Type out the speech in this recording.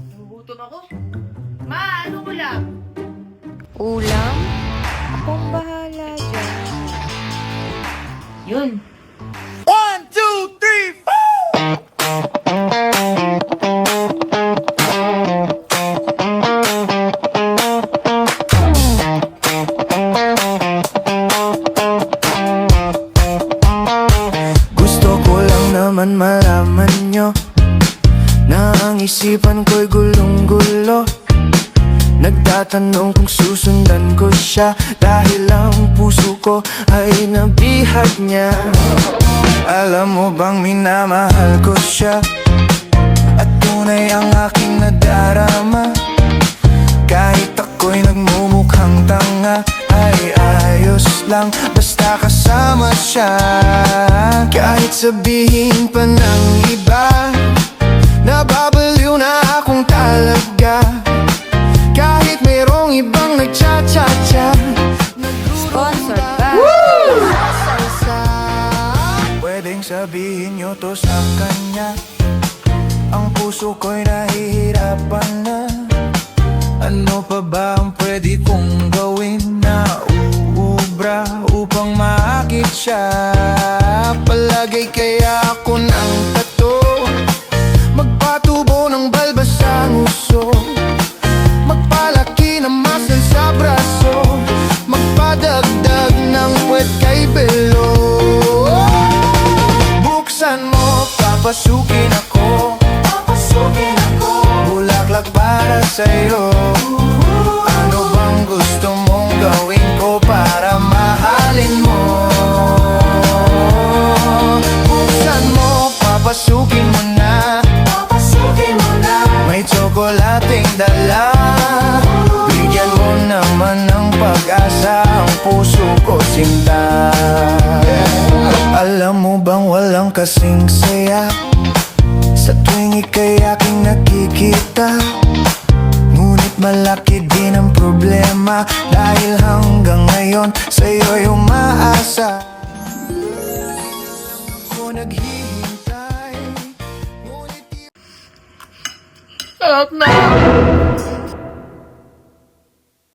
Nagugutom ako. Ma, ano ulam? Ulam? Akong bahala dyan. Yun. 1, 2, 3, 4! Gusto ko lang naman malaman nyo na ang isipan ko'y gulong-gulo. Nagtatanong kung susundan ko siya dahil ang puso ko ay nabihag niya. Alam mo bang minamahal ko siya at tunay ang aking nadarama. Kahit ako'y nagmumukhang tanga, ay ayos lang basta kasama siya. Kahit sabihin pa ng iba, nababaliw na akong talaga. Kahit mayroong ibang nagcha-cha-cha, Sponsored ba? salsa. Pwedeng sabihin nyo to sa kanya, ang puso ko'y nahihirapan na. Ano pa ba ang pwede kong gawin na uubra upang maakit siya? Palagay kaya ako ng tato, magpatubo ng balbas sa nguso, magpalaki ng muscle sa braso, magpadagdag ng puwet kay belo. Buksan mo, papasukin ako, bulaklak para sa'yo. Ano bang gusto mong gawin ko para mahalin mo? Buksan mo, papasukin mo na, may tsokolating dala. Bigyan mo naman ng pag-asa ang puso ko, sinta. Alam mo bang walang kasing saya sa tuwing ika'y aking nakikita? Ngunit malaki din ang problema dahil hanggang ngayon sa'yo'y umaasa. Ako naghihintay, ngunit Sarap na!